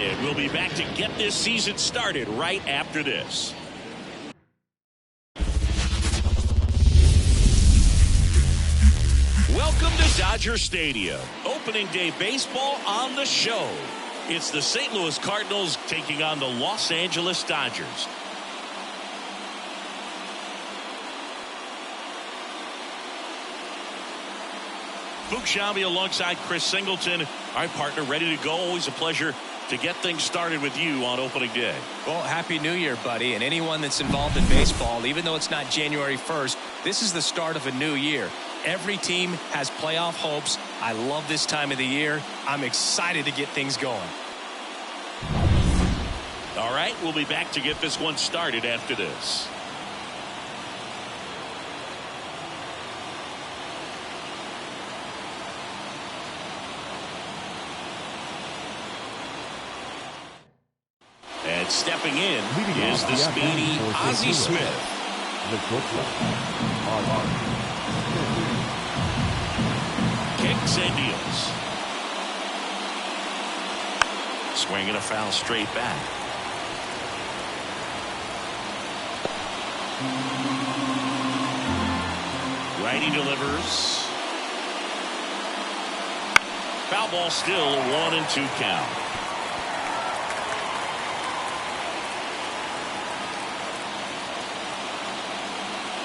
And we'll be back to get this season started right after this. Welcome to Dodger Stadium. Opening day baseball on the show. It's the St. Louis Cardinals taking on the Los Angeles Dodgers. Fuchs Shambi alongside Chris Singleton. All right, partner, ready to go. Always a pleasure to get things started with you on opening day. Well, Happy New Year, buddy. And anyone that's involved in baseball, even though it's not January 1st, this is the start of a new year. Every team has playoff hopes. I love this time of the year. I'm excited to get things going. All right, we'll be back to get this one started after this. And stepping in is the speedy Ozzie Smith. Kicks and deals. Swinging a foul straight back. Righty delivers. Foul ball, still a 1-2 count.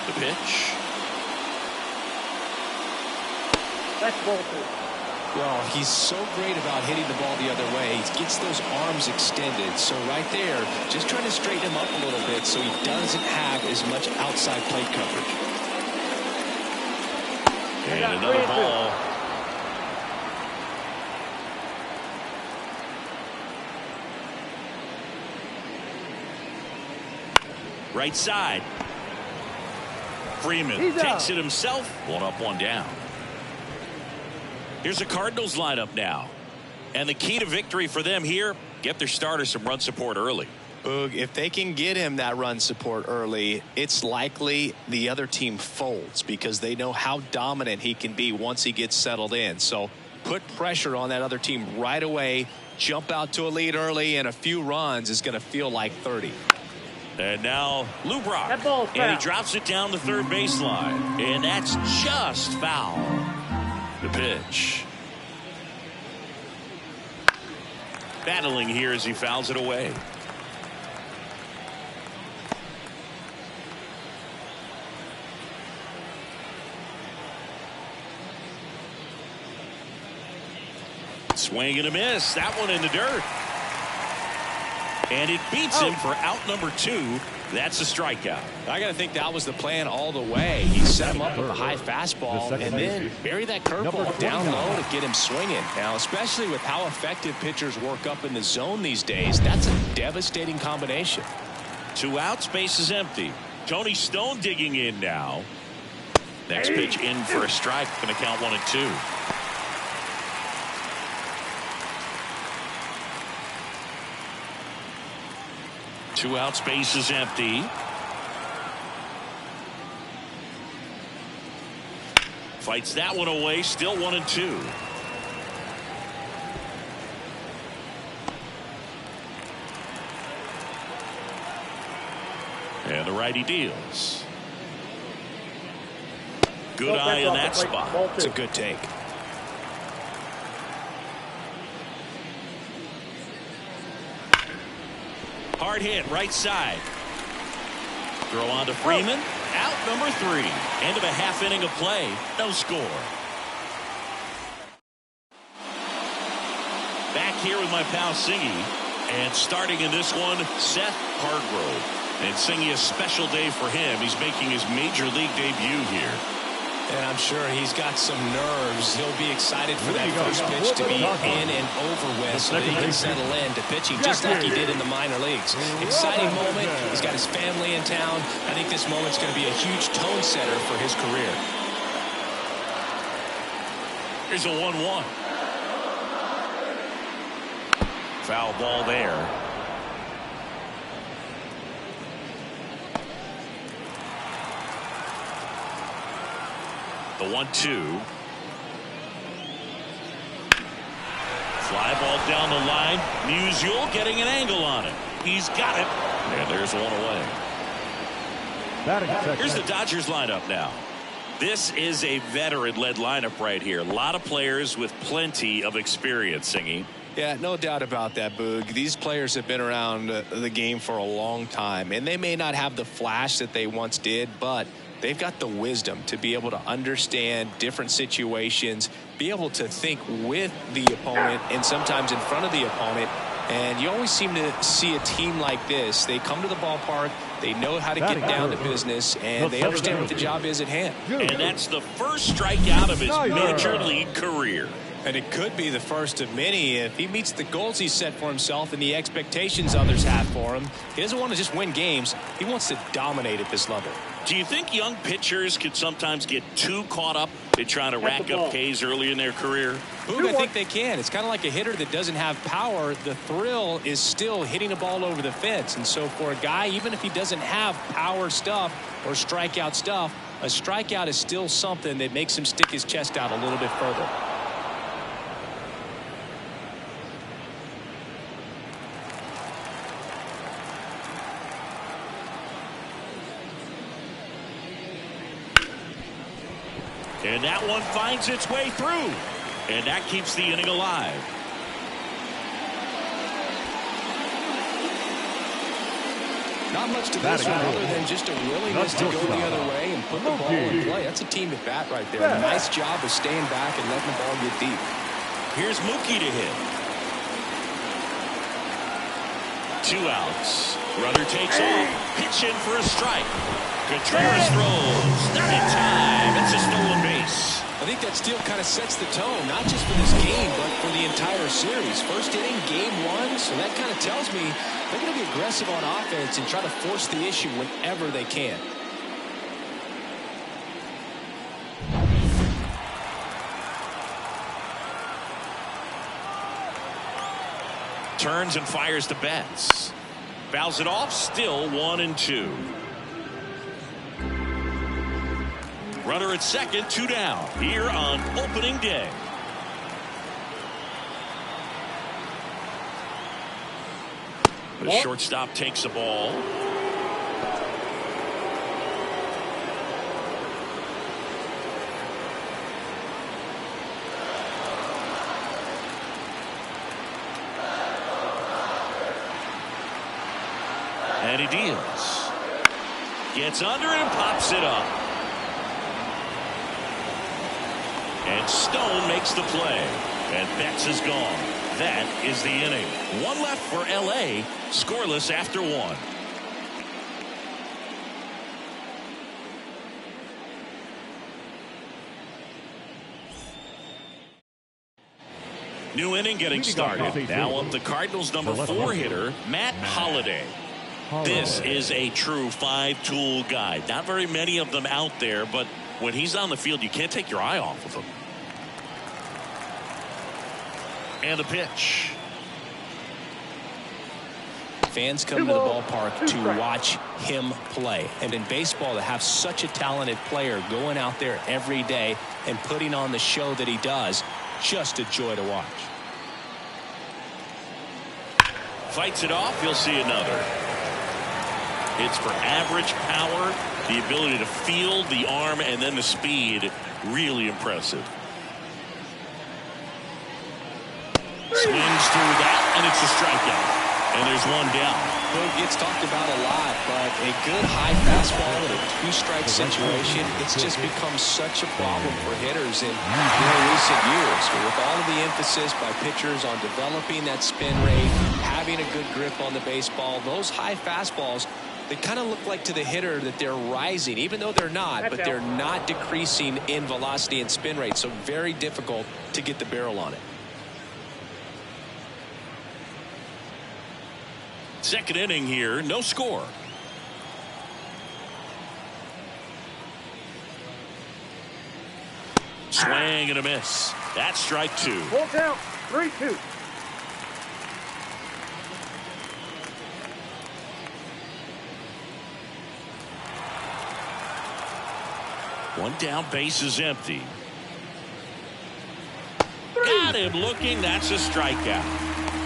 The pitch. That's ball two. Well, he's so great about hitting the ball the other way. He gets those arms extended. So right there, just trying to straighten him up a little bit so he doesn't have as much outside plate coverage. And another ball. Right side. Freeman takes it himself. One up, one down. Here's the Cardinals lineup now. And the key to victory for them here, get their starter some run support early. Boog, if they can get him that run support early, it's likely the other team folds because they know how dominant he can be once he gets settled in. So put pressure on that other team right away. Jump out to a lead early, and a few runs is going to feel like 30. And now Lou Brock, and he drops it down the third baseline, and that's just foul. The pitch. Battling here as he fouls it away. Swing and a miss. That one in the dirt. And it beats him for out number 2. That's a strikeout. I got to think that was the plan all the way. He set him up with a high fastball and then bury that curveball down low to get him swinging. Now, especially with how effective pitchers work up in the zone these days, that's a devastating combination. 2 outs, base is empty. Tony Stone digging in now. Next pitch in for a strike. Going to count 1-2. Two outs, base is empty. Fights that one away, still 1-2. And the righty deals. Good eye in that spot. It's a good take. Hard hit, right side. Throw on to Freeman. Out number 3. End of a half inning of play. No score. Back here with my pal Singy. And starting in this one, Seth Hargrove. And Singy, a special day for him. He's making his major league debut here. And I'm sure he's got some nerves. He'll be excited for that first pitch to be in and over with so that he can settle in to pitching just like he did in the minor leagues. Exciting moment. He's got his family in town. I think this moment's going to be a huge tone setter for his career. Here's a 1-1. Foul ball there. The 1-2. Fly ball down the line. Musial getting an angle on it. He's got it. And there's one away. Here's the Dodgers lineup now. This is a veteran-led lineup right here. A lot of players with plenty of experience, Singy. Yeah, no doubt about that, Boog. These players have been around the game for a long time, and they may not have the flash that they once did, but they've got the wisdom to be able to understand different situations, be able to think with the opponent and sometimes in front of the opponent. And you always seem to see a team like this. They come to the ballpark, they know how to get down to business, and they understand what the job is at hand. And that's the first strikeout of his major league career. And it could be the first of many if he meets the goals he's set for himself and the expectations others have for him. He doesn't want to just win games. He wants to dominate at this level. Do you think young pitchers can sometimes get too caught up in trying to rack up Ks early in their career? Boog, I think they can. It's kind of like a hitter that doesn't have power. The thrill is still hitting a ball over the fence. And so for a guy, even if he doesn't have power stuff or strikeout stuff, a strikeout is still something that makes him stick his chest out a little bit further. And that one finds its way through. And that keeps the inning alive. Not much to this one other than just a willingness to go the other way and put the ball in play. That's a team at bat right there. A nice job of staying back and letting the ball get deep. Here's Mookie to hit. 2 outs. Runner takes off. Pitch in for a strike. Contreras throws. Not in time. It's a stolen base. I think that steal kind of sets the tone, not just for this game, but for the entire series. First inning, game 1, so that kind of tells me they're going to be aggressive on offense and try to force the issue whenever they can. Turns and fires the bats. Fouls it off. Still 1-2. Runner at second, 2 down here on opening day. The shortstop takes the ball. And he deals. Gets under it and pops it up. And Stone makes the play. And Betts is gone. That is the inning. 1 left for L.A. Scoreless after 1. New inning getting started. Now up the Cardinals' number 4 hitter, Matt Holliday. This is a true 5-tool guy. Not very many of them out there, but when he's on the field, you can't take your eye off of him. And the pitch. Fans come to the ballpark to watch him play. And in baseball, to have such a talented player going out there every day and putting on the show that he does, just a joy to watch. Fights it off. You'll see another. It's for average power, the ability to field, the arm, and then the speed. Really impressive. Swings through that, and it's a strikeout. And there's 1 down. Well, it gets talked about a lot, but a good high fastball in a 2-strike situation, it's just become such a problem for hitters in recent years. With all of the emphasis by pitchers on developing that spin rate, having a good grip on the baseball, those high fastballs, they kind of look like to the hitter that they're rising, even though they're not, but they're not decreasing in velocity and spin rate, so very difficult to get the barrel on it. Second inning here, no score. Swing and a miss. That's strike 2. Full count, 3-2. One down, base is empty. Got got him looking. That's a strikeout.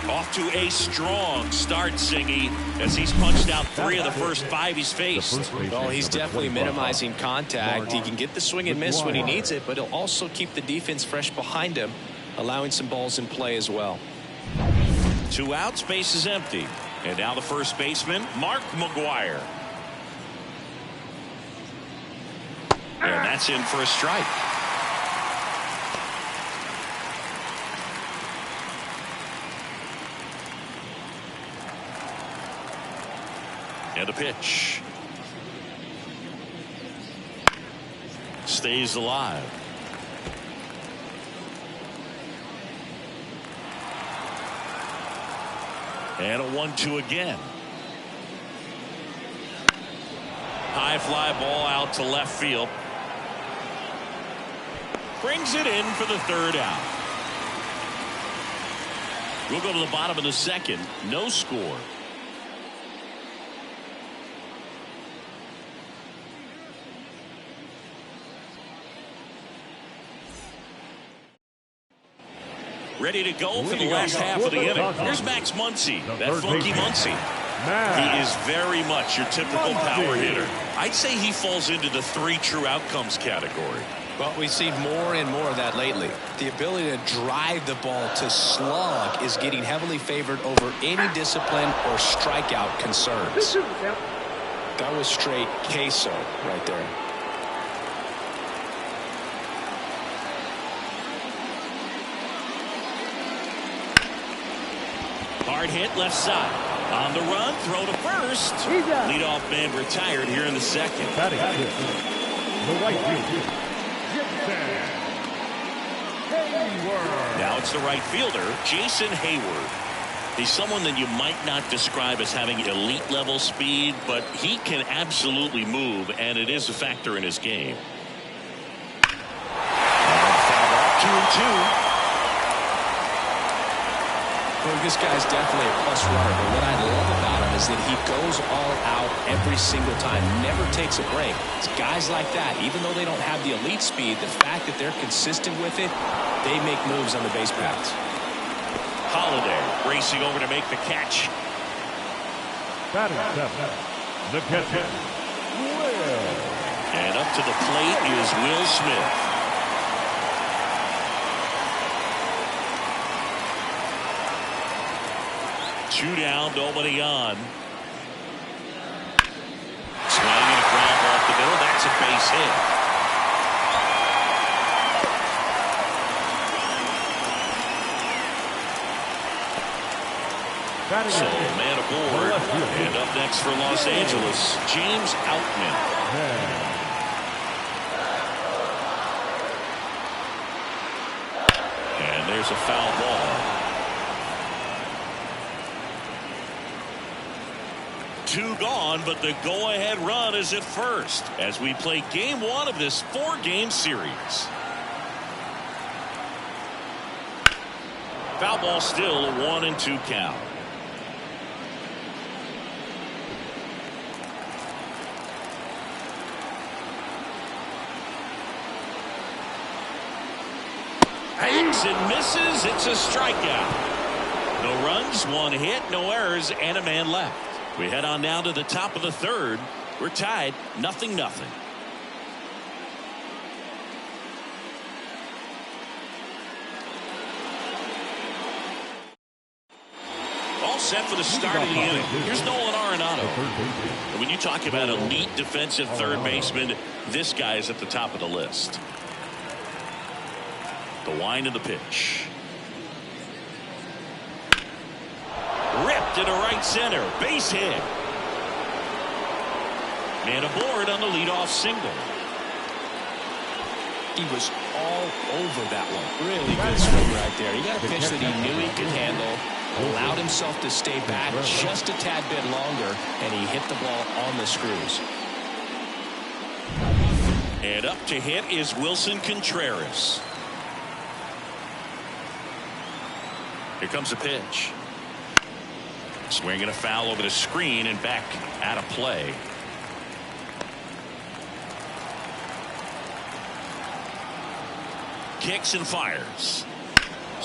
Off to a strong start, Singy, as he's punched out 3 of the first 5 he's faced. Well, he's definitely minimizing contact. He can get the swing and miss when he needs it, but he'll also keep the defense fresh behind him, allowing some balls in play as well. 2 outs, base is empty. And now the first baseman, Mark McGwire. And that's in for a strike. And a pitch. Stays alive. And a 1-2 again. High fly ball out to left field. Brings it in for the 3rd out. We'll go to the bottom of the 2nd. No score. Ready to go for the last half of the inning. Here's Max Muncy, that funky Muncy. He is very much your typical power hitter. I'd say he falls into the 3 true outcomes category. Well, we've seen more and more of that lately. The ability to drive the ball to slug is getting heavily favored over any discipline or strikeout concerns. That was straight queso right there. Hard hit left side. On the run, throw to first. Leadoff man retired here in the 2nd. The right fielder, Now it's the right fielder, Jason Hayward. He's someone that you might not describe as having elite level speed, but he can absolutely move, and it is a factor in his game. 2-2. Well, this guy's definitely a plus runner, but what I love about him is that he goes all out every single time, never takes a break. It's guys like that, even though they don't have the elite speed, the fact that they're consistent with it, they make moves on the base paths. Holiday racing over to make the catch. batting 7, the catcher, Will. And up to the plate is Will Smith. Two down, nobody on. Swinging a ground ball off the middle. That's a base hit. So man aboard. And up next for Los Angeles, James Outman. And there's a foul ball. 2 gone, but the go-ahead run is at first as we play game 1 of this 4-game series. Foul ball still, a 1-2 count. Hangs and misses. It's a strikeout. No runs, 1 hit, no errors, and a man left. We head on now to the top of the 3rd. We're tied 0-0. All set for the start of the inning. Here's Nolan Arenado. And when you talk about elite defensive third baseman, this guy is at the top of the list. The wind of the pitch. Ripped into right center. Base hit. Man aboard on the leadoff single. He was all over that one. Really good swing right there. He got a pitch that he knew he could handle, allowed himself to stay back just a tad bit longer, and he hit the ball on the screws. And up to hit is Wilson Contreras. Here comes a pitch. Swinging a foul over the screen and back out of play. Kicks and fires.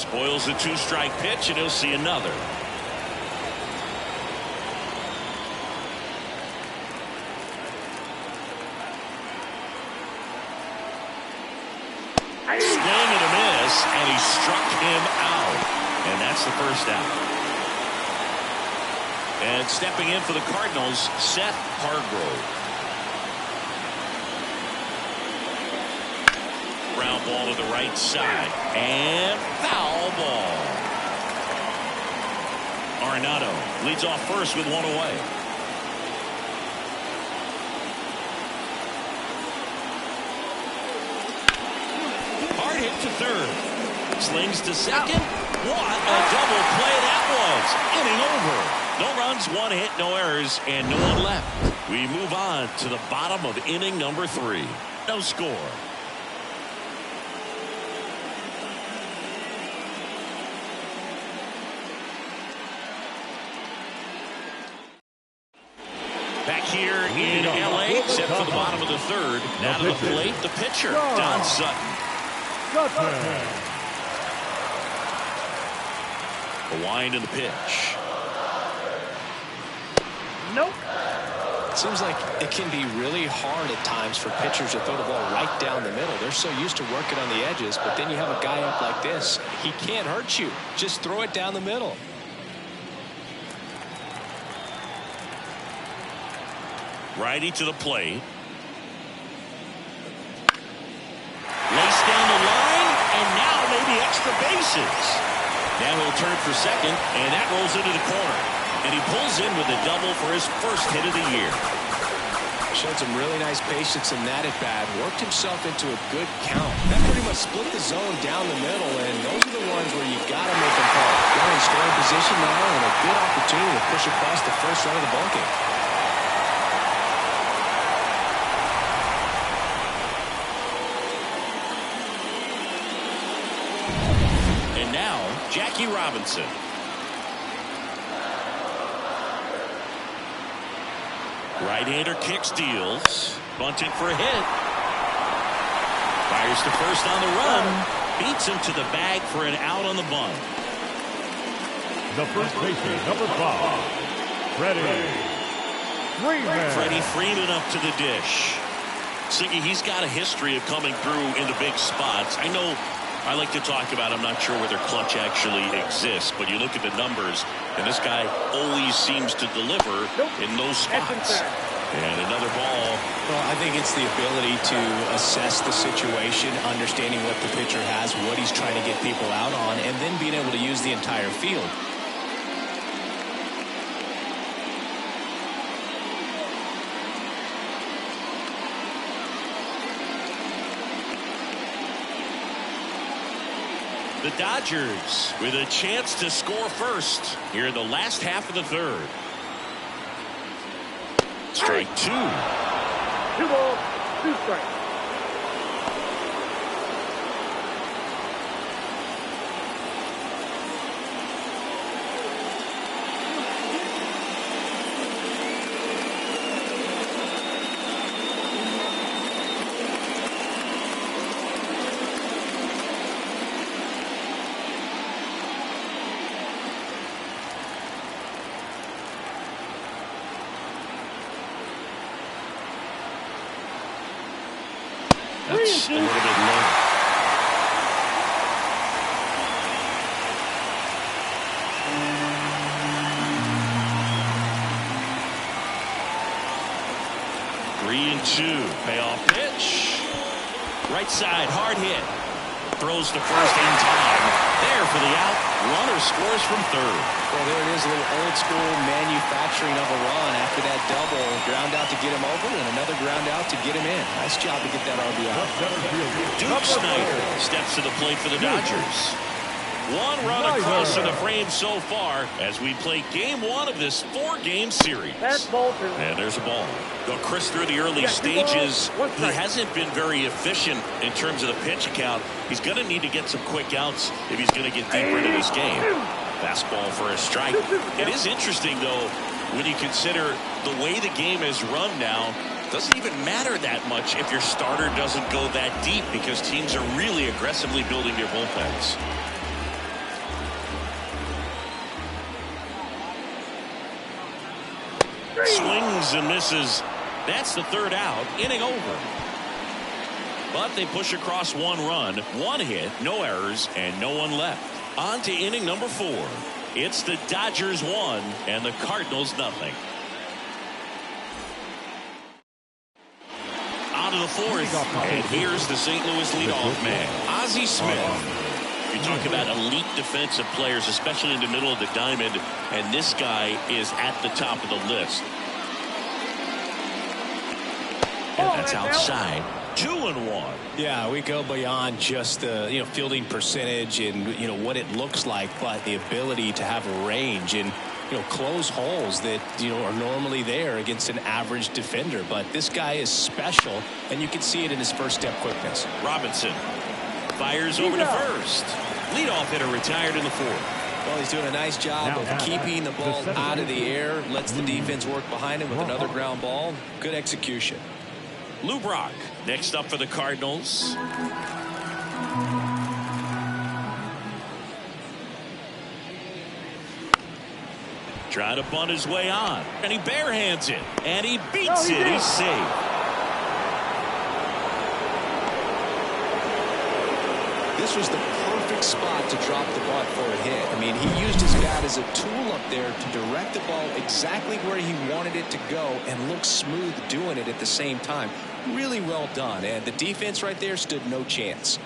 Spoils the 2-strike pitch, and he'll see another. Swing and a miss, and he struck him out. And that's the first out. And stepping in for the Cardinals, Seth Hargrove. Ground ball to the right side. And foul ball. Arenado leads off first with one away. Hard hit to third. Slings to second. What a double play that was. Inning over. No runs, 1 hit, no errors, and no one left. We move on to the bottom of inning number 3. No score. Back here in L.A., except for the bottom of the third. Now to the plate, the pitcher, Don Sutton. The wind and the pitch. Nope. It seems like it can be really hard at times for pitchers to throw the ball right down the middle. They're so used to working on the edges, but then you have a guy up like this. He can't hurt you. Just throw it down the middle. Righty to the plate. Lace down the line, and now maybe extra bases. Now he'll turn for second, and that rolls into the corner. And he pulls in with a double for his first hit of the year. Showed some really nice patience in that at bat. Worked himself into a good count. That pretty much split the zone down the middle, and those are the ones where you got to make them call. Got in scoring position now, and a good opportunity to push across the first run of the ballgame. And now, Jackie Robinson. Right-hander kicks, deals. Bunting for a hit. Fires to first on the run. Beats him to the bag for an out on the bunt. The first baseman, number 5, Freddie Freeman. Freddie Freeman up to the dish. Siggy, he's got a history of coming through in the big spots. I know I like to talk about, I'm not sure whether clutch actually exists, but you look at the numbers, and this guy always seems to deliver in those spots. And another ball. Well, I think it's the ability to assess the situation, understanding what the pitcher has, what he's trying to get people out on, and then being able to use the entire field. The Dodgers with a chance to score first here in the last half of the third. Strike 2. 2 balls, 2 strikes. That's a little bit low. Three and 2. Payoff pitch. Right side, hard hit. Throws to first in time. There for the out. Runner scores from third. Well, there it is, a little old school manufacturing of a run after that double. Ground out to get him over, and another ground out to get him in. Nice job to get that RBI. Duke Snider steps to the plate for the Dodgers. One run across in the frame so far as we play game 1 of this 4-game series. That's ball 2. And there's a ball. Though Chris, through the early stages, he hasn't been very efficient in terms of the pitch count. He's going to need to get some quick outs if he's going to get deeper into this game. Fastball for a strike. It is interesting, though, when you consider the way the game is run now. Doesn't even matter that much if your starter doesn't go that deep because teams are really aggressively building their bullpens. Swings and misses. That's the third out. Inning over. But they push across 1 run, 1 hit, no errors, and no one left. On to inning number 4. It's the Dodgers 1 and the Cardinals nothing. On to the 4th, and here's the St. Louis leadoff man, Ozzie Smith. You talk about elite defensive players, especially in the middle of the diamond, and this guy is at the top of the list. And that's outside. 2-1. Yeah, we go beyond just the fielding percentage and what it looks like, but the ability to have a range and close holes that are normally there against an average defender. But this guy is special, and you can see it in his first step quickness. Robinson fires over to first. Leadoff hitter retired in the 4th. Well, he's doing a nice job of keeping the ball out of the air, lets the defense work behind him with another ground ball. Good execution. Lou Brock next up for the Cardinals. Trying to bunt his way on, and he barehands it, and he beats it. He's safe. This was the perfect spot to drop the bunt for a hit. I mean, he used his bat as a tool up there to direct the ball exactly where he wanted it to go and look smooth doing it at the same time. Really well done, and the defense right there stood no chance.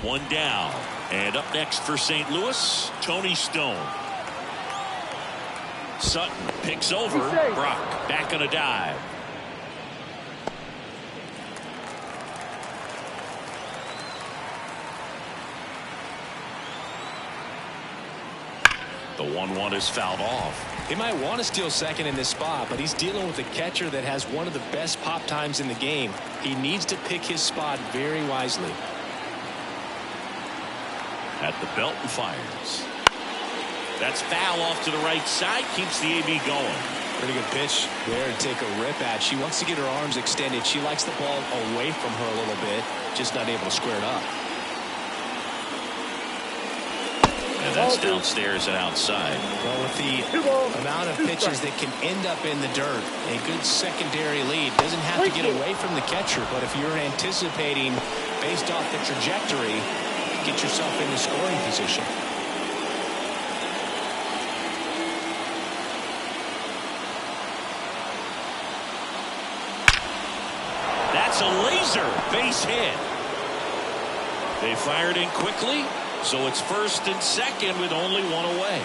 One down, and up next for St. Louis, Tony Stone. Sutton picks over Brock, back on a dive. The 1-1 is fouled off. He might want to steal second in this spot, but he's dealing with a catcher that has one of the best pop times in the game. He needs to pick his spot very wisely. At the belt and fires. That's foul off to the right side. Keeps the AB going. Pretty good pitch there to take a rip at. She wants to get her arms extended. She likes the ball away from her a little bit. Just not able to square it up. And that's downstairs and outside. Well, with the amount of pitches that can end up in the dirt, a good secondary lead doesn't have to get away from the catcher. But if you're anticipating based off the trajectory, get yourself in the scoring position. That's a laser base hit. They fired in quickly, so it's first and second with only 1 away.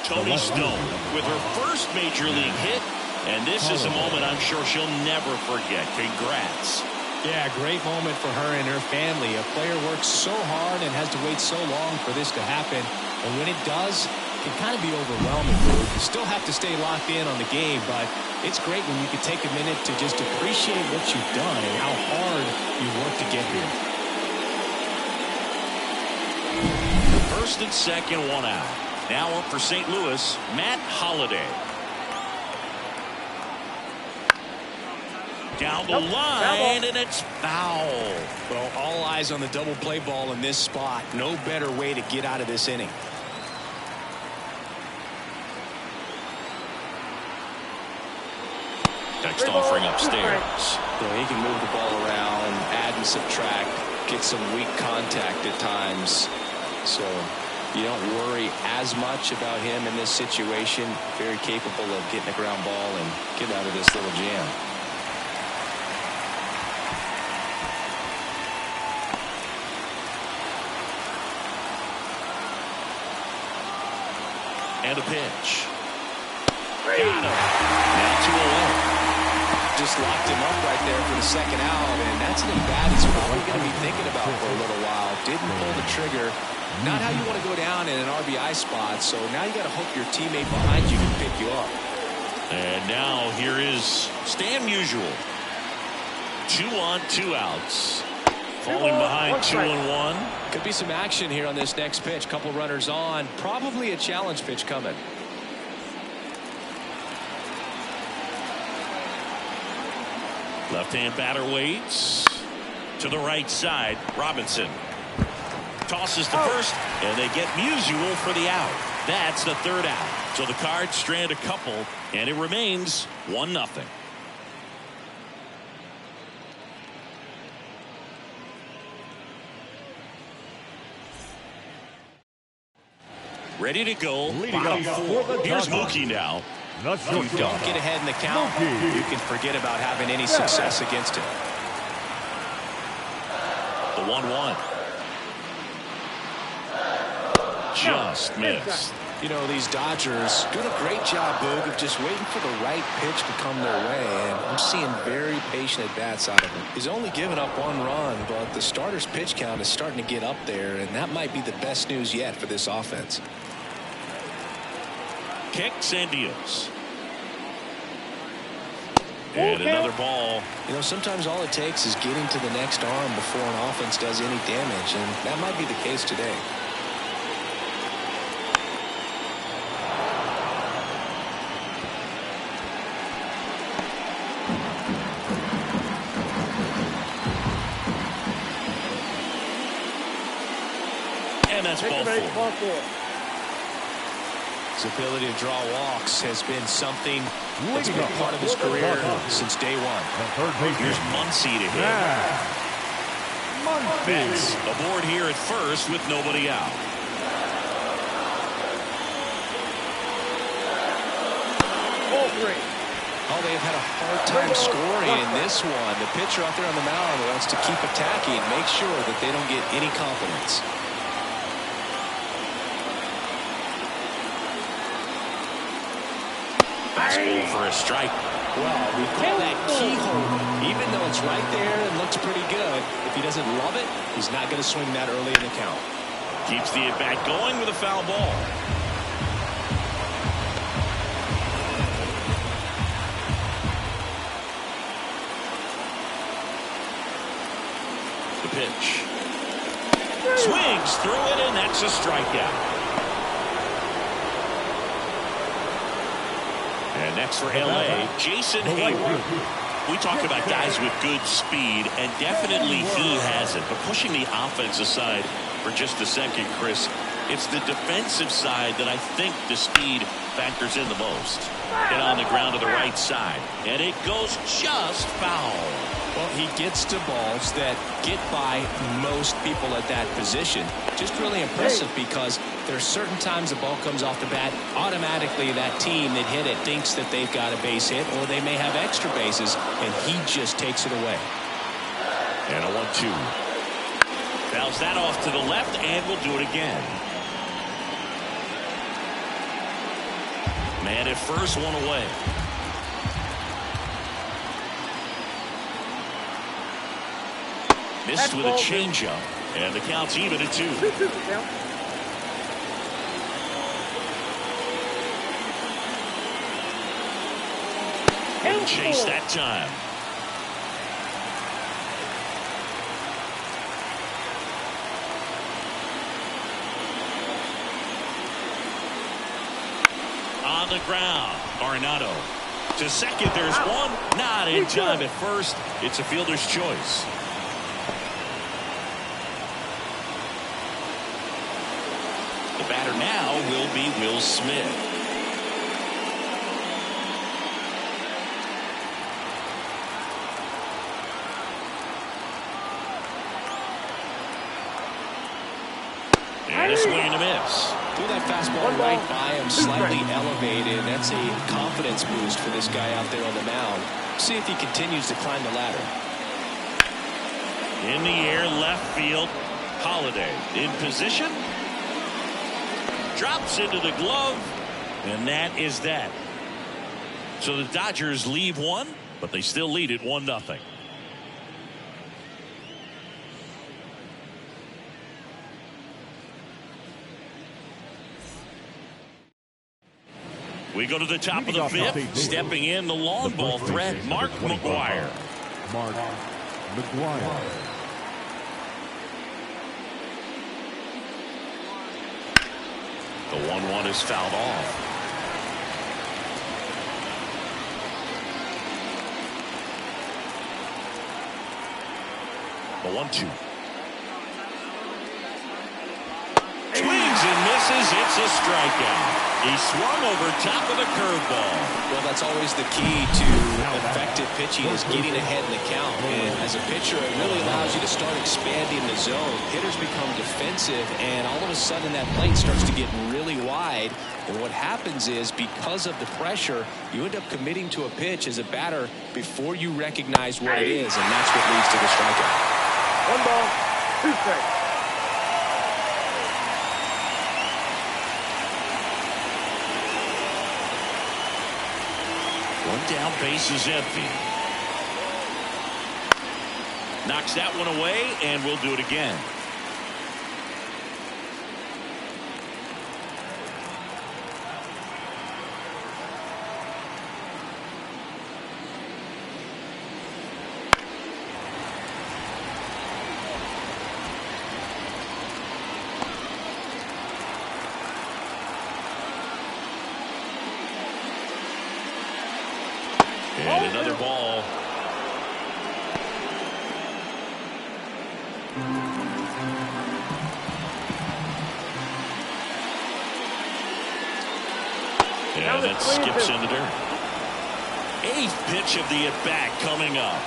Tony Stone with her first major league hit, and this is a moment I'm sure she'll never forget. Congrats. Yeah, great moment for her and her family. A player works so hard and has to wait so long for this to happen. And when it does, it can kind of be overwhelming. You still have to stay locked in on the game, but it's great when you can take a minute to just appreciate what you've done and how hard you worked to get here. First and second, 1 out. Now up for St. Louis, Matt Holliday. Down the line, and it's foul. Well, all eyes on the double play ball in this spot. No better way to get out of this inning. Next offering upstairs. He can move the ball around, add and subtract, get some weak contact at times. So you don't worry as much about him in this situation. Very capable of getting a ground ball and getting out of this little jam. And a pitch. Got him. Now 2 away. Just locked him up right there for the second out, and that's an at-bat he's probably going to be thinking about for a little while. Didn't pull the trigger. Not how you want to go down in an RBI spot, so now you got to hope your teammate behind you can pick you up. And now here is Stan Musial. 2 on, 2 outs. Falling behind 2-1. Could be some action here on this next pitch. Couple runners on. Probably a challenge pitch coming. Left-hand batter waits. To the right side, Robinson. tosses to first, and they get Musial for the out. That's the third out. So the Cards strand a couple, and it remains 1-0. Ready to go. Leading up for the Here's Dodgers. Mookie now. If you don't get ahead in the count, you can forget about having any success against him. The 1-1. Just missed. You know, these Dodgers doing a great job, Boog, of just waiting for the right pitch to come their way, and I'm seeing very patient at-bats out of him. He's only given up 1 run, but the starter's pitch count is starting to get up there, and that might be the best news yet for this offense. Kicks and deals. And another ball. You know, sometimes all it takes is getting to the next arm before an offense does any damage, and that might be the case today. And that's ball 4. His ability to draw walks has been something that's been part of his career since day one. Here's Muncy to hit. Betts aboard here at first with nobody out. Oh, they've had a hard time scoring in this one. The pitcher out there on the mound wants to keep attacking, make sure that they don't get any confidence. Fastball for a strike. Well, we call that keyhole. Even though it's right there and looks pretty good, if he doesn't love it, he's not going to swing that early in the count. Keeps the at-bat going with a foul ball. The pitch. Swings through it, and that's a strikeout. And next for L.A., Jason Hayward. We talked about guys with good speed, and definitely he has it. But pushing the offense aside for just a second, Chris, it's the defensive side that I think the speed factors in the most. Hit on the ground to the right side, and it goes just foul. Well, he gets to balls that get by most people at that position. Just really impressive because there's certain times the ball comes off the bat, automatically that team that hit it thinks that they've got a base hit or they may have extra bases, and he just takes it away. And a 1-2. Fouls that off to the left, and we'll do it again. Man at first, one away. Missed with a changeup, and the count's even at 2. And chase that time. On the ground, Arenado. To second, there's one. Not in time at first. It's a fielder's choice. The batter now will be Will Smith. And a swing and a miss. Threw that fastball right by him, slightly elevated. That's a confidence boost for this guy out there on the mound. See if he continues to climb the ladder. In the air, left field. Holiday in position. Drops into the glove. And that is that. So the Dodgers leave one, but they still lead it 1-0. We go to the top of the fifth. Stepping in the long ball threat, Mark McGwire. Mark McGwire. The 1-1 is fouled off. The 1-2. misses. It's a strikeout. He swung over top of the curveball. Well, that's always the key to effective pitching, is getting ahead in the count. And as a pitcher, it really allows you to start expanding the zone. Hitters become defensive, and all of a sudden that plate starts to get really wide. And what happens is, because of the pressure, you end up committing to a pitch as a batter before you recognize what it is, and that's what leads to the strikeout. 1 ball, 2 strikes. One down, base is empty. Knocks that one away, and we'll do it again. And another ball. Yeah, that skips in the dirt. 8th pitch of the at-bat coming up.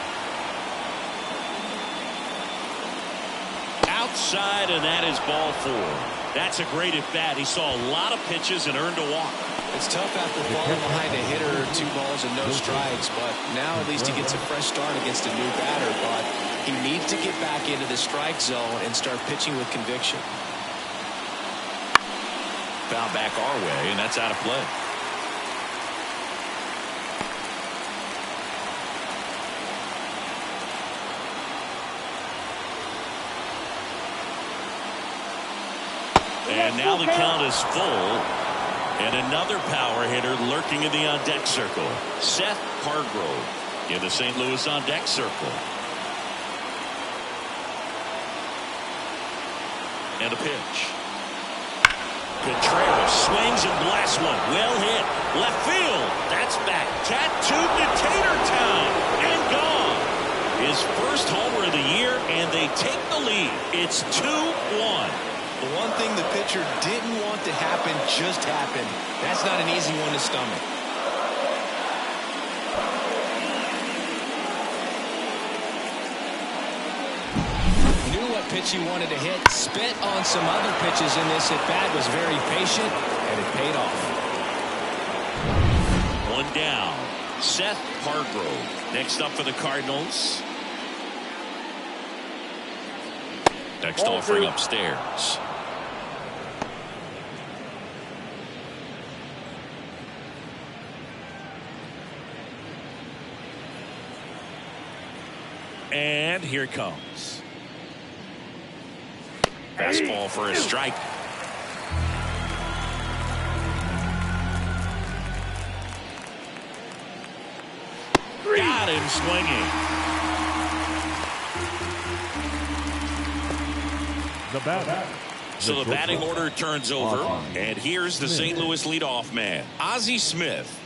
Outside, and that is ball 4. That's a great at-bat. He saw a lot of pitches and earned a walk. It's tough after falling behind a hitter, 2 balls and no strikes, but now at least he gets a fresh start against a new batter. But he needs to get back into the strike zone and start pitching with conviction. Foul back our way, and that's out of play. And now the count is full. And another power hitter lurking in the on-deck circle. Seth Hargrove in the St. Louis on-deck circle. And a pitch. Contreras swings and blasts one. Well hit. Left field. That's back. Tattooed to Tatertown. And gone. His first homer of the year, and they take the lead. It's 2-1. The one thing the pitcher didn't want to happen just happened. That's not an easy one to stomach. Knew what pitch he wanted to hit. Spent on some other pitches in this at-bat. Was very patient, and it paid off. One down. Seth Hargrove next up for the Cardinals. Next offering upstairs. And here it comes. Fastball for a strike. Got him swinging. The batter. So the batting order turns over, and here's the St. Louis leadoff man, Ozzie Smith.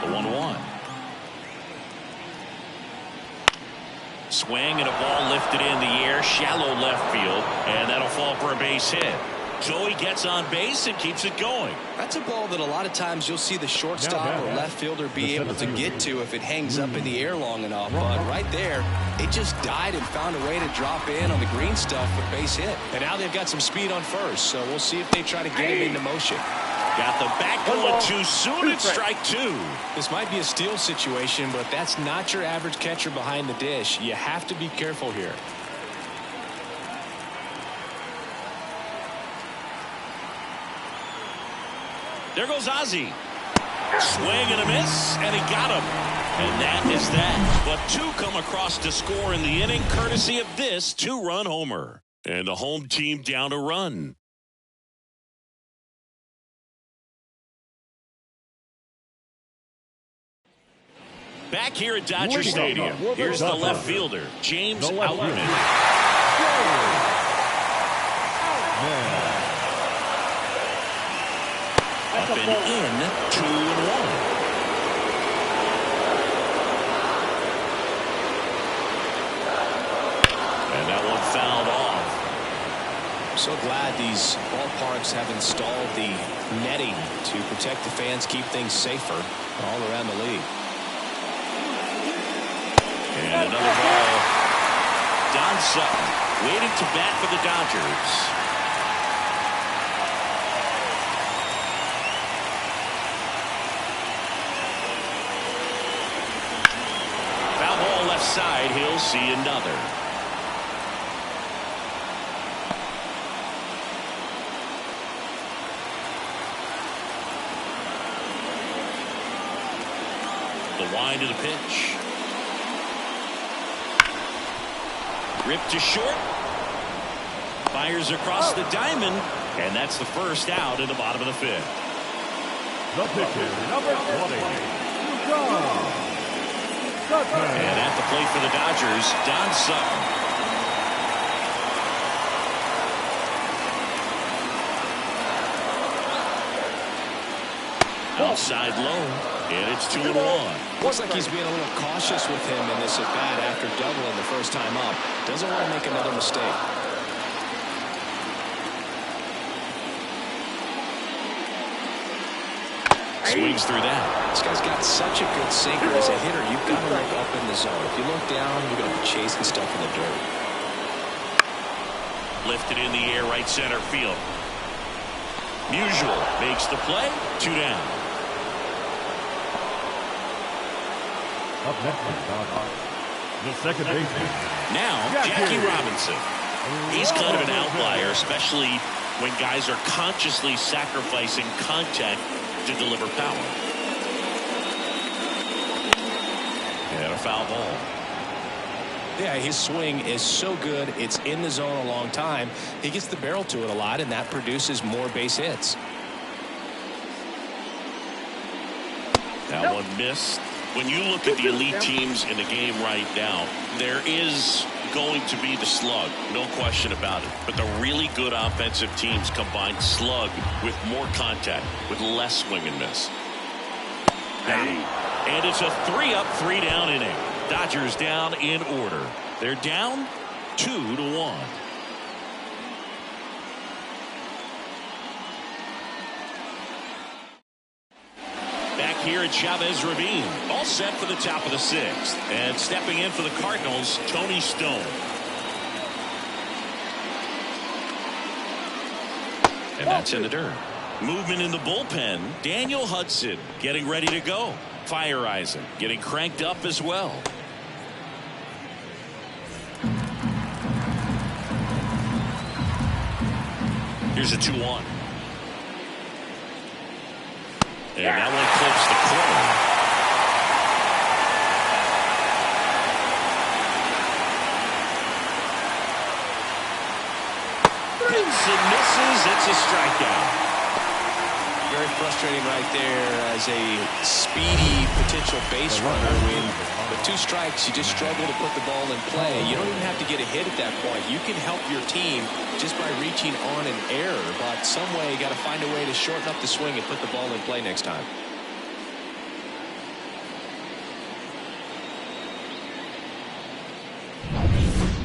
The 1-1. Swing and a ball lifted in the air, shallow left field, and that'll fall for a base hit. So he gets on base and keeps it going. That's a ball that a lot of times you'll see the shortstop or left fielder be able to get to if it hangs up in the air long enough. But right there, it just died and found a way to drop in on the green stuff for base hit. And now they've got some speed on first, so we'll see if they try to get him into motion. Got the back going too soon. It's strike 2. This might be a steal situation, but that's not your average catcher behind the dish. You have to be careful here. There goes Ozzie. Swing and a miss, and he got him. And that is that. But 2 come across to score in the inning, courtesy of this 2-run homer. And the home team down a run. Back here at Dodger Stadium, here's the left fielder, James Outman. Up and in, 2-1. And that one fouled off. So glad these ballparks have installed the netting to protect the fans, keep things safer all around the league. And another ball. Don Sutton waiting to bat for the Dodgers. Foul ball left side. He'll see another. The wind of the pitch. Ripped to short. Fires across the diamond. And that's the first out in the bottom of the fifth. The pitcher, number 20, And at the plate for the Dodgers, Don Sutton. Outside low. And it's 2-1. Looks like he's being a little cautious with him in this at-bat after doubling the first time up. Doesn't want to make another mistake. Swings through that. This guy's got such a good sinker as a hitter. You've got to look up in the zone. If you look down, you're going to be chasing stuff in the dirt. Lifted in the air, right center field. Musial makes the play. 2 down. Up next, the second baseman. Now, Jackie Robinson. He's kind of an outlier, especially when guys are consciously sacrificing contact to deliver power. And a foul ball. Yeah, his swing is so good. It's in the zone a long time. He gets the barrel to it a lot, and that produces more base hits. That one missed. When you look at the elite teams in the game right now, there is going to be the slug, no question about it. But the really good offensive teams combine slug with more contact, with less swing and miss. And it's a 3-up, 3-down inning. Dodgers down in order. They're down 2-1. Back here at Chavez Ravine, all set for the top of the 6th. And stepping in for the Cardinals, Tony Stone. And that's in the dirt. Movement in the bullpen. Daniel Hudson getting ready to go. Fire Eisen getting cranked up as well. Here's a 2-1. And that one clips the corner. Hits and misses. It's a strikeout. Very frustrating right there as a speedy potential base runner. When with 2 strikes, you just struggle to put the ball in play. You don't even have to get a hit at that point. You can help your team just by reaching on an error, but some way you got to find a way to shorten up the swing and put the ball in play next time.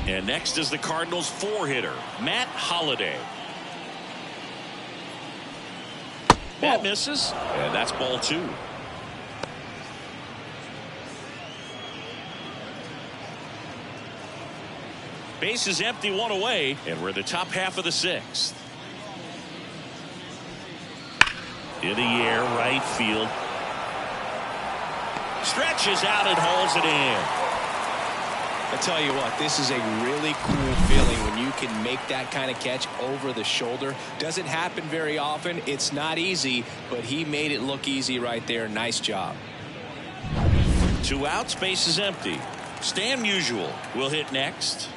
And next is the Cardinals 4-hitter, Matt Holliday. That misses, and that's ball 2. Base is empty, 1 away, and we're in the top half of the 6th. In the air, right field. Stretches out and hauls it in. I tell you what, this is a really cool feeling when you can make that kind of catch over the shoulder. Doesn't happen very often. It's not easy, but he made it look easy right there. Nice job. 2 outs, base is empty. Stan Musial will hit next.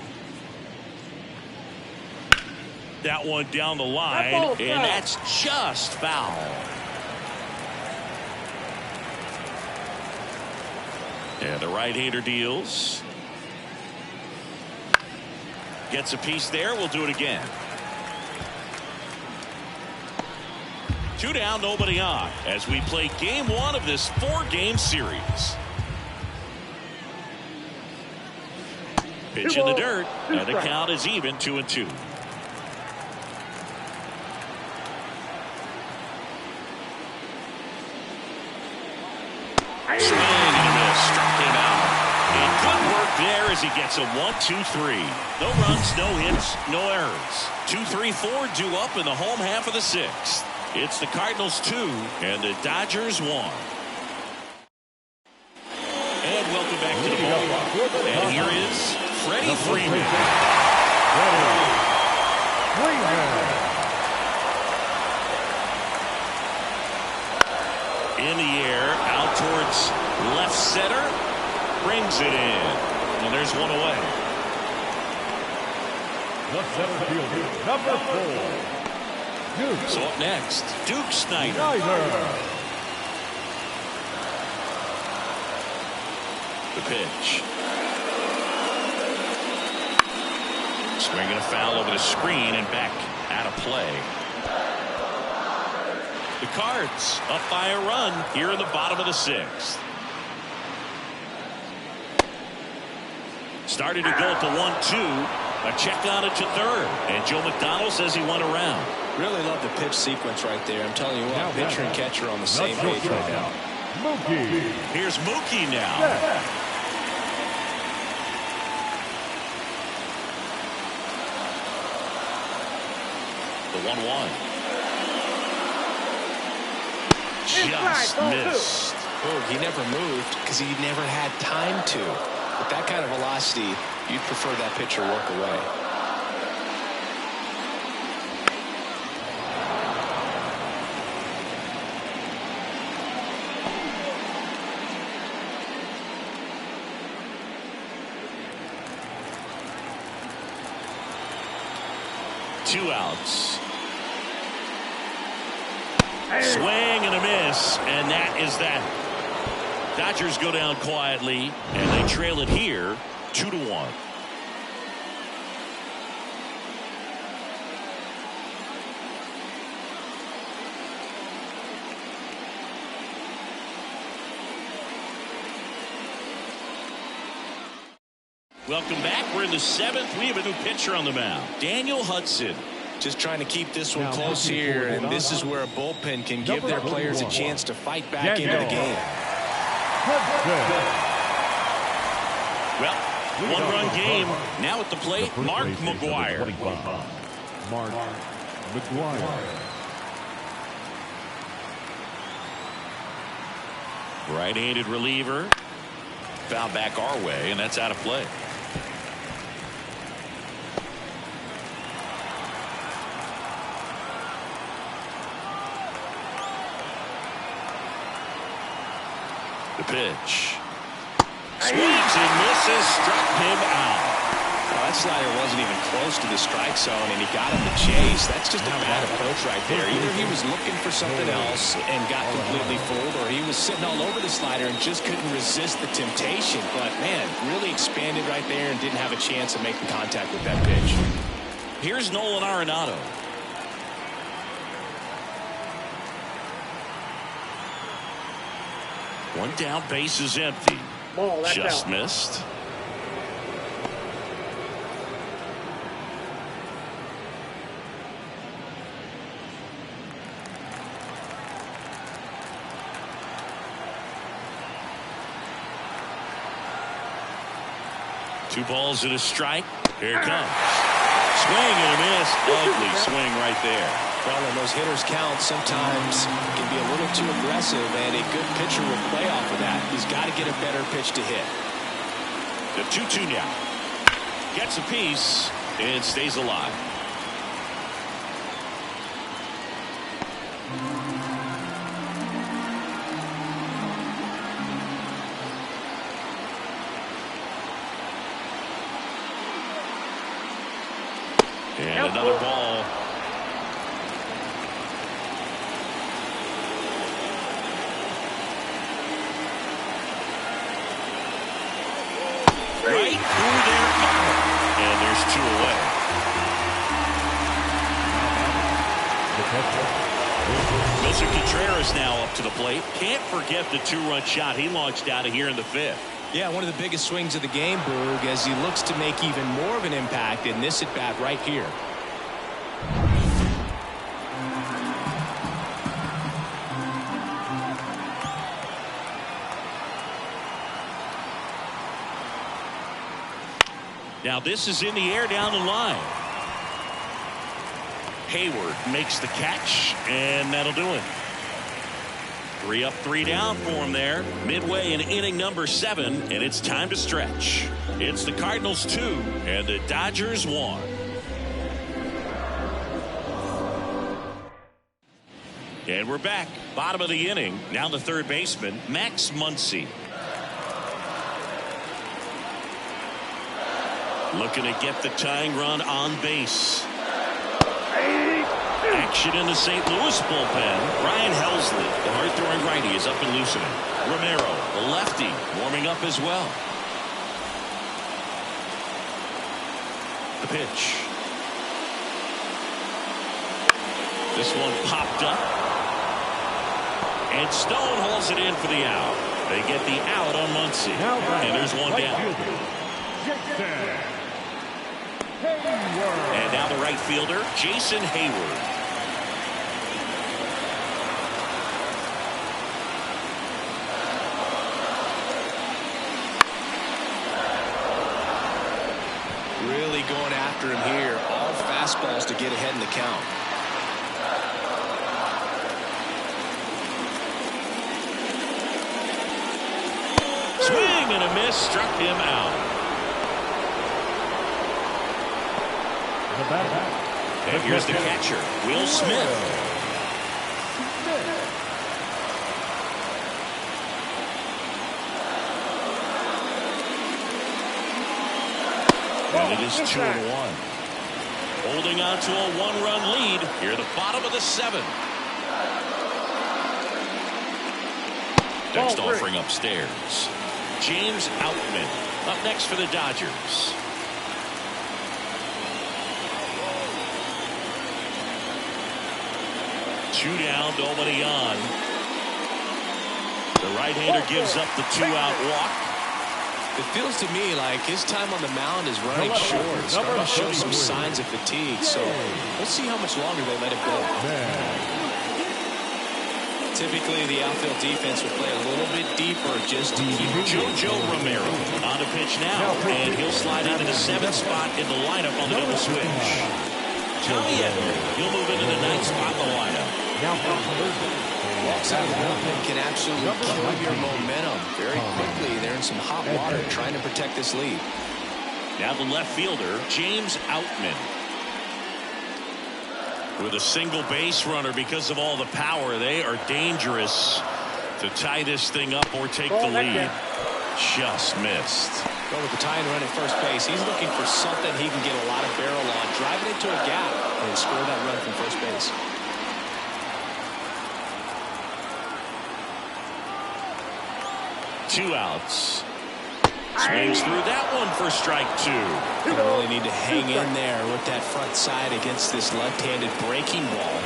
That one down the line, and that's just foul. And the right-hander deals. Gets a piece there. We'll do it again. 2 down, nobody on, as we play game 1 of this 4-game series. Pitch in the dirt, and the count is even 2-2. as he gets a 1-2-3. No runs, no hits, no errors. 2-3-4 due up in the home half of the sixth. It's the Cardinals 2 and the Dodgers 1. And welcome back to the ball. And here is Freddie Freeman. In the air, out towards left center, brings it in, and there's one away. The center fielder, number 4, Duke. So up next, Duke Snider. The pitch. Swinging a foul over the screen and back out of play. The Cards up by a run here in the bottom of the sixth. Started to go at the 1-2. A check on it to third. And Joe McDonald says he went around. Really love the pitch sequence right there. I'm telling you what, pitcher and catcher are on the same page right now. Mookie. Here's Mookie now. The 1-1. Just missed. Oh, he never moved because he never had time to. With that kind of velocity, you'd prefer that pitcher work away. Two outs. Swing and a miss, and that is that. Dodgers go down quietly, and they trail it here 2-1. Welcome back. We're in the seventh. We have a new pitcher on the mound, Daniel Hudson. Just trying to keep this one close here, and this is where a bullpen can give their players a chance to fight back into the game. Well, one-run game. Now at the plate, Mark McGwire. Mark McGwire. Right-handed reliever. Foul back our way, and that's out of play. The pitch. Swings and misses, struck him out. Well, that slider wasn't even close to the strike zone, and he got him to chase. That's just a bad approach right there. Either he was looking for something else and got completely fooled, or he was sitting all over the slider and just couldn't resist the temptation. But, man, really expanded right there and didn't have a chance of making contact with that pitch. Here's Nolan Arenado. One down, base is empty. Ball, that's just out. missed. Two balls and a strike. Here it comes. Swing and a miss. Ugly swing right there. Well, when those hitters count, sometimes it can be a little too aggressive, and a good pitcher will play off of that. He's got to get a better pitch to hit. The 2-2 now. Gets a piece and stays alive. And another ball. Right through their cover. And there's two away. Wilson Contreras now up to the plate. Can't forget the two-run shot he launched out of here in the fifth. Yeah, one of the biggest swings of the game, Boog, as he looks to make even more of an impact in this at-bat right here. Now this is in the air down the line. Hayward makes the catch, and that'll do it. 3 up, 3 down for him there. Midway in inning number 7, and it's time to stretch. It's the Cardinals 2 and the Dodgers 1. And we're back. Bottom of the inning. Now the third baseman, Max Muncy. Looking to get the tying run on base. Action in the St. Louis bullpen. Ryan Helsley, the hard-throwing righty, is up and loosening. Romero, the lefty, warming up as well. The pitch. This one popped up. And Stone hauls it in for the out. They get the out on Muncy. And there's one down. And now the right fielder, Jason Hayward. Really going after him here. All fastballs to get ahead in the count. Swing and a miss, struck him out. And here's the catcher, Will Smith. And it is 2-1. Holding on to a 1-run lead here at the bottom of the 7th. Next offering upstairs. James Outman up next for the Dodgers. Two down, nobody on. The right-hander gives up the 2-out walk. It feels to me like his time on the mound is running short. It's starting to show some signs of fatigue. So we'll see how much longer they let him go. Typically, the outfield defense will play a little bit deeper just to keep Jojo Romero on the pitch now, and he'll slide into the 7th spot in the lineup on the double switch. Tommy Edman, he'll move into the 9th spot in the lineup. Walks out of the bullpen can absolutely kill your momentum very quickly. They're in some hot water trying to protect this lead. Now the left fielder, James Outman. With a single base runner because of all the power, they are dangerous to tie this thing up or take the lead. Just missed. Well, with the tying run at first base, he's looking for something he can get a lot of barrel on, drive it into a gap, and score that run from first base. Two outs. Swings through that one for strike 2. You really need to hang in there with that front side against this left-handed breaking ball.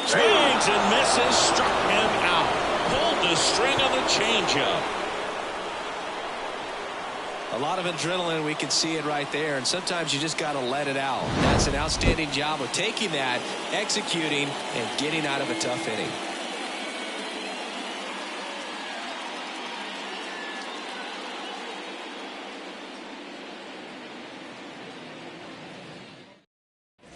Swings and misses, struck him out. Pulled the string on the changeup. A lot of adrenaline, we can see it right there, and sometimes you just got to let it out. That's an outstanding job of taking that, executing, and getting out of a tough inning.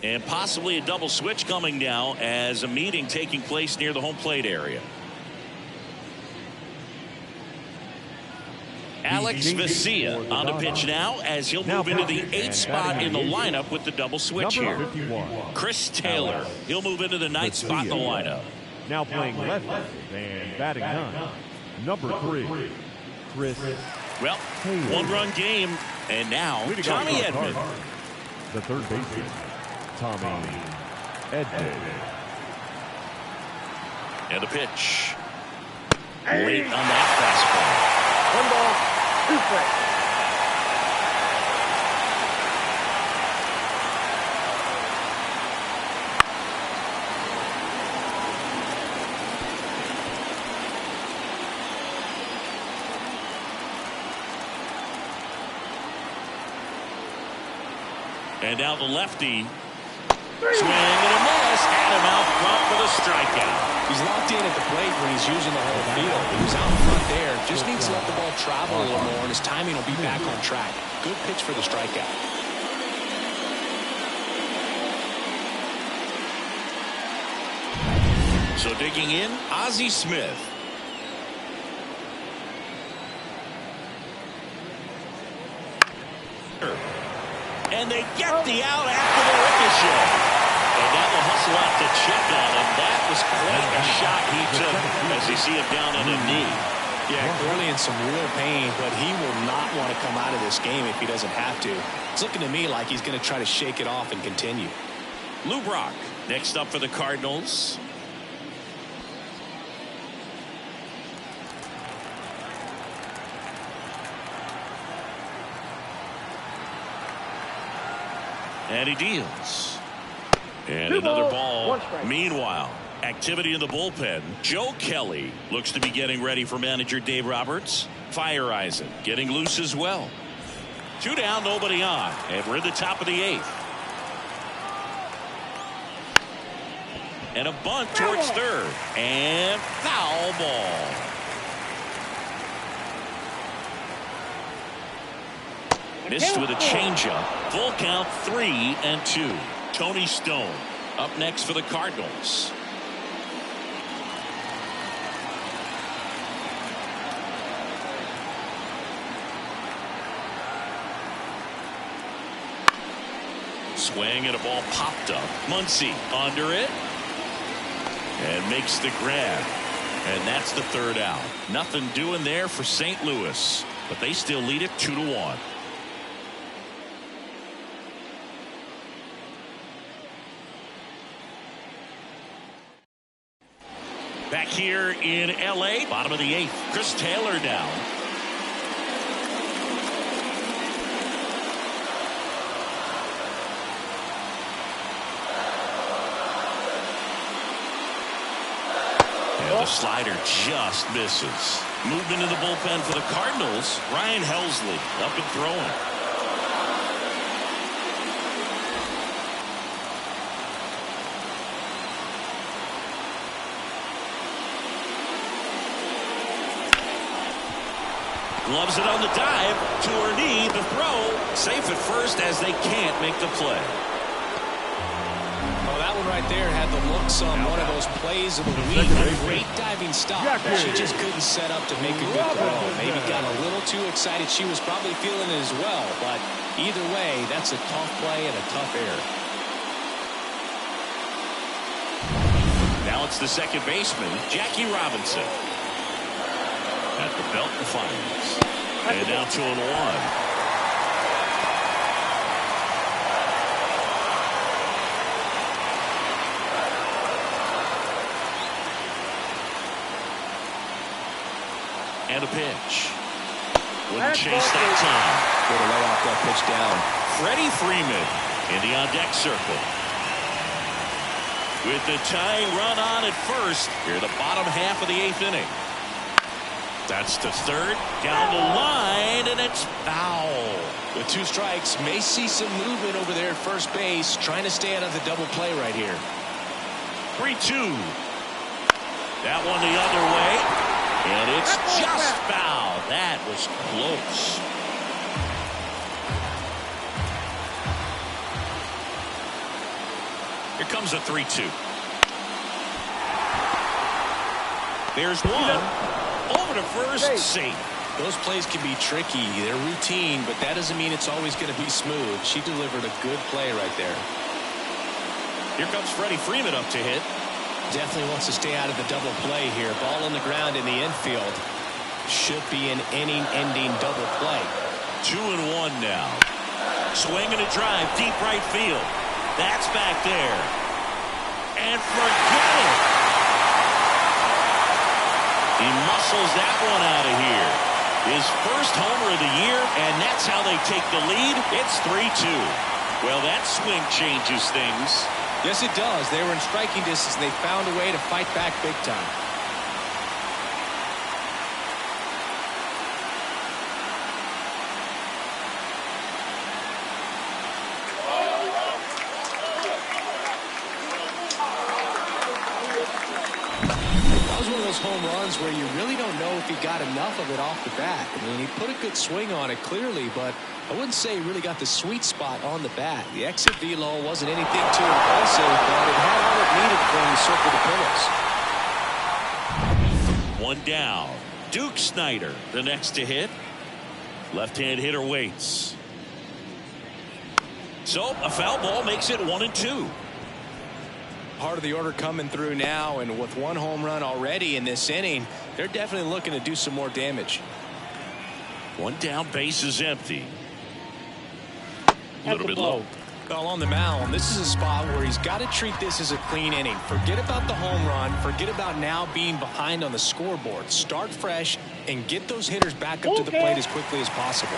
And possibly a double switch coming now as a meeting taking place near the home plate area. Alex Vesia on the pitch now as he'll move into the 8th spot in the lineup with the double switch here. Chris Taylor, he'll move into the 9th spot in the lineup. Now playing left and batting 9, number 3, Chris. Well, 1-run game, and now Tommy Edman. The third baseman, Tommy Edman. And the pitch. Late on that fastball. 1 ball, 2 strikes. And now the lefty. Swing and a miss. had him out front for the strikeout. He's locked in at the plate when he's using the whole field. He was out in front there. Just needs to let the ball travel a little more, and his timing will be back on track. Good pitch for the strikeout. So digging in, Ozzie Smith. And they get the out after the ricochet. And now the hustle out to check on him. That was quite a shot he took as you see him down on a knee. Yeah, clearly in some real pain, but he will not want to come out of this game if he doesn't have to. It's looking to me like he's going to try to shake it off and continue. Lou Brock next up for the Cardinals. And he deals. And another ball. Meanwhile, activity in the bullpen. Joe Kelly looks to be getting ready for manager Dave Roberts. Fire Eisen getting loose as well. 2 down, nobody on. And we're in the top of the 8th. And a bunt towards third. And foul ball. Missed with a changeup. Full count 3-2. Tony Stone up next for the Cardinals. Swing and a ball popped up. Muncy under it. And makes the grab. And that's the 3rd out. Nothing doing there for St. Louis. But they still lead it 2-1. Back here in L.A., bottom of the 8th. Chris Taylor down. And the slider just misses. Movement in the bullpen for the Cardinals. Ryan Helsley up and throwing. Loves it on the dive to her knee. The throw safe at first as they can't make the play. Oh, that one right there had the looks on one of those plays of the week. A great diving stop, but she just couldn't set up to make a good throw. Maybe got a little too excited. She was probably feeling it as well, but either way, that's a tough play and a tough error. Now it's the second baseman, Jackie Robinson. At the belt and fires. And now 2-1. And a pitch. Wouldn't chase that time. Way to lay off that pitch down. Freddie Freeman in the on-deck circle. With the tying run on at first. Here the bottom half of the 8th inning. That's the 3rd. Down the line, and it's foul. With 2 strikes, may see some movement over there at first base. Trying to stay out of the double play right here. 3-2. That one the other way. And it's just foul. That was close. Here comes a 3-2. There's one. Over to first, safe. Those plays can be tricky. They're routine, but that doesn't mean it's always going to be smooth. She delivered a good play right there. Here comes Freddie Freeman up to hit. Definitely wants to stay out of the double play here. Ball on the ground in the infield. Should be an inning-ending double play. 2-1 now. Swing and a drive, deep right field. That's back there. And forget it. He muscles that one out of here. His first homer of the year, and that's how they take the lead. It's 3-2. Well, that swing changes things. Yes, it does. They were in striking distance. They found a way to fight back big time. where you really don't know if he got enough of it off the bat. I mean, he put a good swing on it clearly, but I wouldn't say he really got the sweet spot on the bat. The exit velo wasn't anything too impressive, but it had all it needed for him to circle the pillows. One down. Duke Snyder, the next to hit. Left-hand hitter waits. So a foul ball makes it 1-2. Part of the order coming through now, and with one home run already in this inning, they're definitely looking to do some more damage. One down, base is empty. A little bit low. Well, on the mound, this is a spot where he's got to treat this as a clean inning. Forget about the home run. Forget about now being behind on the scoreboard. Start fresh and get those hitters back up to the plate as quickly as possible.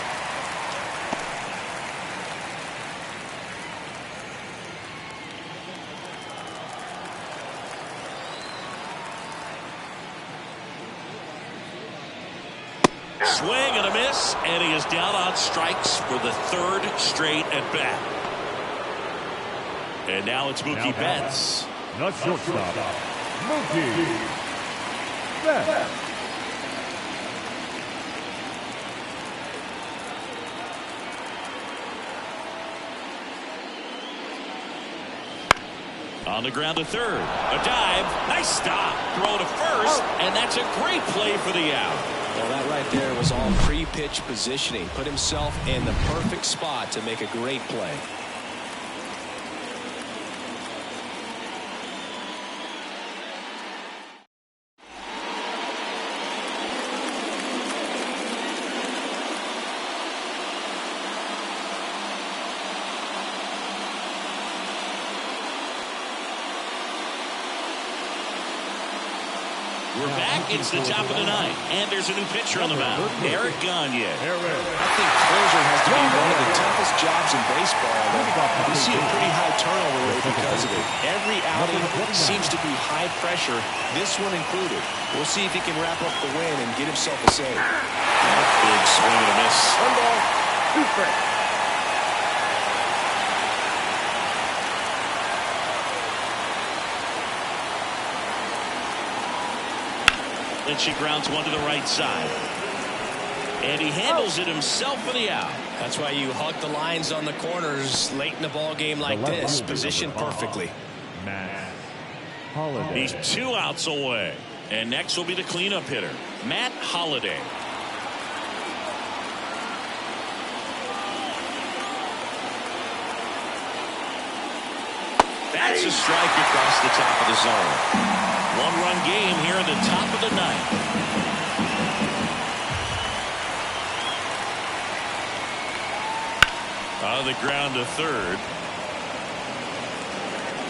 Swing and a miss, and he is down on strikes for the third straight at bat. And now it's Mookie Betts. The shortstop, Mookie Betts. On the ground to third. A dive. Nice stop. Throw to first, and that's a great play for the out. Well, that right there was all pre-pitch positioning. Put himself in the perfect spot to make a great play. We're back. It's the top of the ninth, and there's a new pitcher on the mound, Eric Gagne. I think closer has to be one of the toughest jobs in baseball. You see a pretty high turnover rate because of it. Every outing seems to be high pressure, this one included. We'll see if he can wrap up the win and get himself a save. Big swing and a miss. 1 ball, 2 strikes. And she grounds one to the right side. And he handles it himself for the out. That's why you hug the lines on the corners late in the ball game like this. Positioned perfectly. Matt Holliday. He's 2 outs away. And next will be the cleanup hitter, Matt Holliday. That's a strike across the top of the zone. 1-run game here in the top of the ninth. On the ground to third.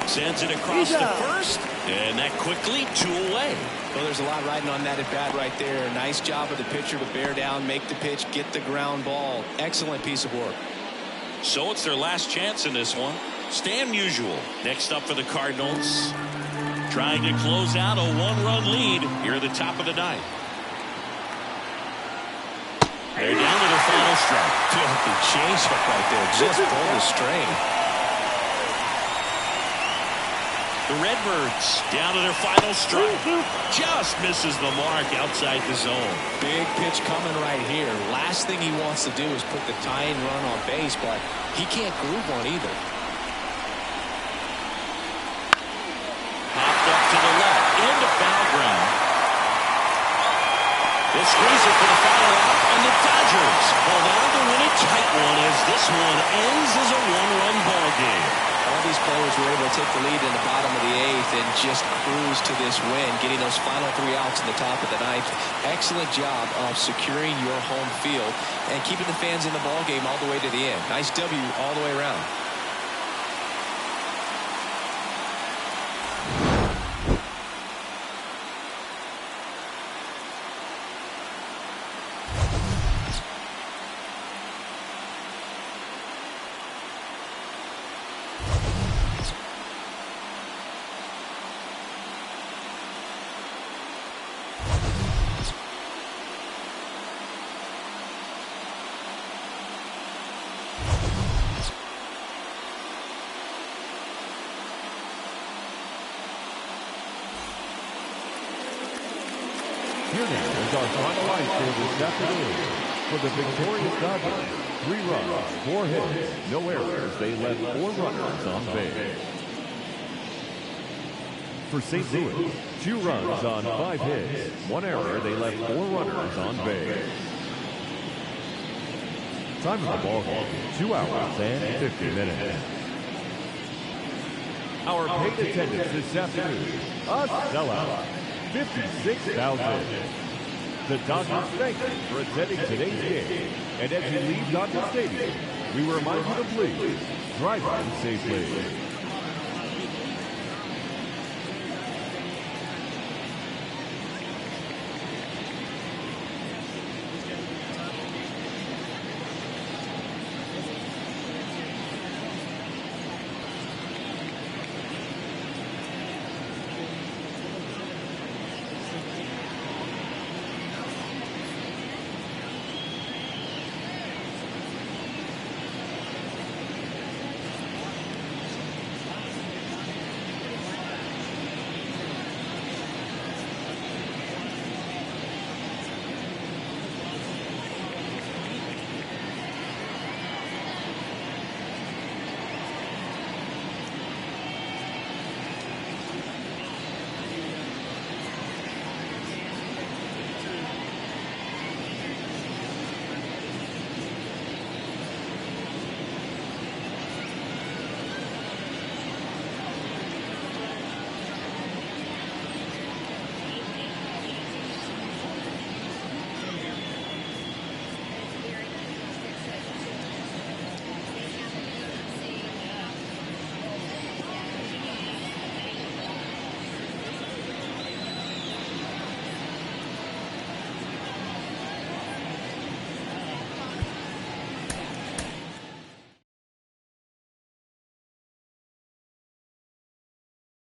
Sends it across to first. And that quickly 2 away. Well, there's a lot riding on that at bat right there. Nice job of the pitcher to bear down, make the pitch, get the ground ball. Excellent piece of work. So it's their last chance in this one. Stan Musial next up for the Cardinals. Trying to close out a 1-run lead here at the top of the ninth. They're down to their final strike. Filthy changeup right there. Just pulled the string. The Redbirds down to their final strike. Just misses the mark outside the zone. Big pitch coming right here. Last thing he wants to do is put the tying run on base, but he can't groove one either. Popped up to the left. Into foul ground. They squeeze it for the final out, and the Dodgers hold on to win a tight one as this one ends as a 1-run ball game. All these players were able to take the lead in the bottom of the 8th and just cruise to this win, getting those final 3 outs in the top of the 9th. Excellent job of securing your home field and keeping the fans in the ball game all the way to the end. Nice W all the way around. now is our final line score this afternoon. For the victorious Dodgers, 3 runs, 4 hits, no errors. They left 4 runners on base. For St. Louis, 2 runs on 5 hits, 1 error. They left 4 runners on base. Time of the ball game, 2 hours and 50 minutes. Our paid attendance this afternoon, a sellout, 56,000. The Dodgers thank you for attending today's game. And as you leave Dodger Stadium, we remind you to please drive home safely.